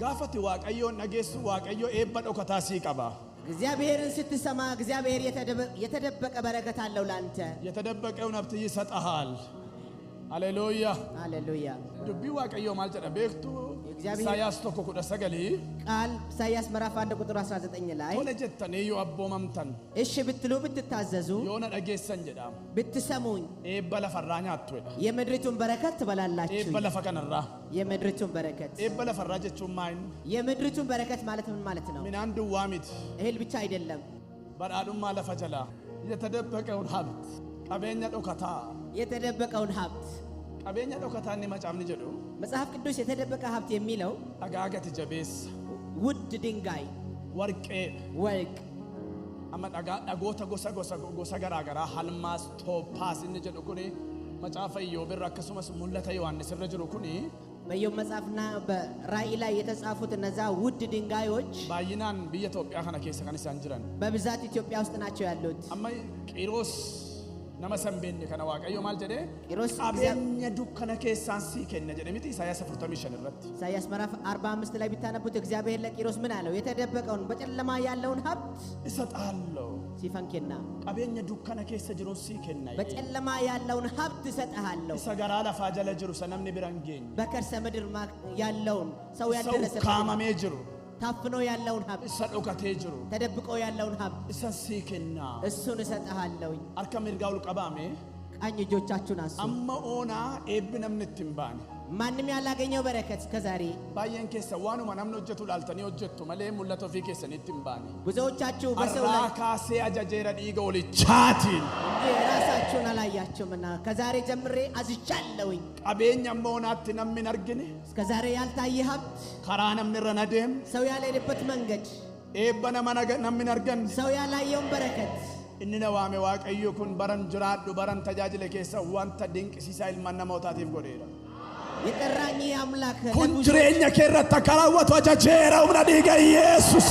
ጋፈቲ ዋቀዮ ነገሱ ዋቀዮ ኤበዶ ከታሲ ቀባ እግዚአብሔርን ስትሰማ እግዚአብሔር የተደበቀ በረከት አለው ላንተ የተደበቀውን ሀብት ይሰጣል ሃሌሉያ ሃሌሉያ ዱቢ ዋቀዮ ማልጀዳ ቤክቱ ኢሳያስ ተኮ ኩዳ ሰገሊ ቃል ኢሳያስ ምዕራፍ 1 ቁጥር 19 ላይ ወለጀተኔ ዩ አቦማምተን እሺ ብትሉ ብትታዘዙ የሆነ ደጌሰን ጀዳም ብትሰሙኝ ኤበለ ፈራኛ አትወዳ የምድሪቱን በረከት ትበላላችሁ ኤበለ ፈከነራ የምድሪቱን በረከት ኤበለ ፈራጀቹ ማይን የምድሪቱን በረከት ማለት ምን ማለት ነው ምን አንዱ ዋሚት እህል ብቻ አይደለም በዳዱማ ለፈጀላ የተደበቀውን ሀብት ቀበኛ ዶከታ የተደበቀውን ሀብት ቀበኛ ዶከታኒ መጫምኒ ጀዱ መጽሐፍ ቅዱስ የተደበቀ ሀብት የሚለው አጋገት ጀቤስ ውድ ድንጋይ ወርቄ ወርቅ አማዳጋ ዳጎታ ጎሳ ገራገራ ሐልማስ ቶፓስ እንጀዱ ኩኒ መጽሐፈ ኢዮብ ረከሱመስ ሙለተ ዮሐንስ ረጅሩ ኩኒ በኢዮብ መጽሐፍና በራእይ ላይ የተጻፉት እነዛ ውድ ድንጋዮች ባይናን በኢትዮጵያ ከነ ከሰ ከነሳን ጅራን በብዛት ኢትዮጵያ ውስጥ ናቸው ያሉት አማይ ቂሮስ ነመሰምቤን ከነ ዋቀዮ ማልጀደ ቂሮስ አበኛ ዱከነ ከሳን ሲከነ ጀደ ሚቲ ኢሳያስ ፍርተሚሽን ረት ኢሳያስ ምዕራፍ 45 ላይ ቢታነቡት እግዚአብሔር ለቂሮስ ምን አለው የተደበቀውን በጨለማ ያለውን ሀብት እሰጣለሁ ሲፈንከና አበኛ ዱከነ ከሰ ጅሮ ሲከነ በጨለማ ያለውን ሀብት እሰጣለሁ ሰገራ ለፋጀለ ጅሩ ሰነምኒ ብራንጌኝ በከርሰ ምድር ያለውን ሰው ያደረሰ ካማሜ ጅሩ ታፍኖ ያለውን ሀብት ሰዶከቴ ጅሩ ተደብቆ ያለውን ሀብት ሲከና እሱን እሰጣለሁ አርከም ይርጋው ቀባሜ ቀኝ እጆቻችሁን አንሱ አማኦና ኤብነም ንትምባን ማንም ያላገኘው በረከት ከዛሬ ባየን ከሰ ዋኑ ማናምን ወጀቱ ላልተኒ ወጀቱ ማለ ሙለቶ ፊ ከሰ ንትምባን ብዙዎቻችሁ በሰው ላይ አራካሴ አጃጀራ ዲጎል ቻቲን ራሳችሁን አላያችሁምና ከዛሬ ጀምሬ አዝቻለሁኝ ቀበኛ መሆናት ነምን አርግኔ እስከዛሬ ያልታየ ሀብት ከራነም ንረናደም ሰው ያለበት መንገድ ኤበነ ማናገ ነምን አርገን ሰው ያላየውን በረከት እንነ ዋሜ ዋቀዩ ኩን በረን ጅራዱ በረን ተጃጅለ ከሰ ዋንተ ድንቅ ሲሳይል ማና መውታቲፍ ጎዴራ የጠራኝ አምላክ ኩንጅሬኛ ከረታ ካራወቶ አጃጀራው ምናዲጋ ኢየሱስ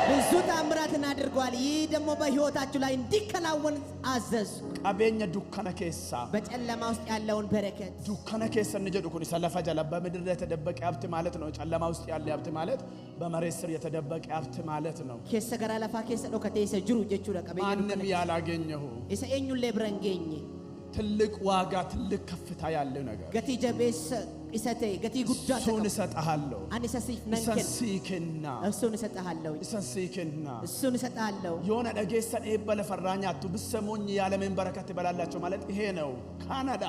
ብዙ ታምራትን አድርጓል ይህ ደግሞ በህይወታችሁ ላይ እንዲከናወን አዘዝ ቀበኛ ዱከነ ከሳ በጨለማ ውስጥ ያለውን በረከት ዱከነ ከሰ እንጀዱ ኩን ሰለፈ ጀላ በምድር ላይ የተደበቀ ሀብት ማለት ነው ጨለማ ውስጥ ያለ ሀብት ማለት በመሬት ስር የተደበቀ ሀብት ማለት ነው ከሰ ገራ ለፋ ከሰ ዶከቴሰ ጅሩ ጀቹ ለቀበኛ ማንም ያላገኘው እሰኙን ለብረንገኝ ትልቅ ዋጋ ትልቅ ከፍታ ያለው ነገር ገቲ ጀቤስ ኢሰቴ ገቲ ጉዳ እሱን እሰጥሃለሁ አንሰሲፍ ነንከን እሰሲከና እሱን እሰጥሃለሁ እሰሲከና እሱን እሰጥሃለሁ የሆነ ደጌሰን ኤበለ ፈራኛቱ ብሰሞኝ ያለምን በረከት ይበላላችሁ ማለት ይሄ ነው ካናዳ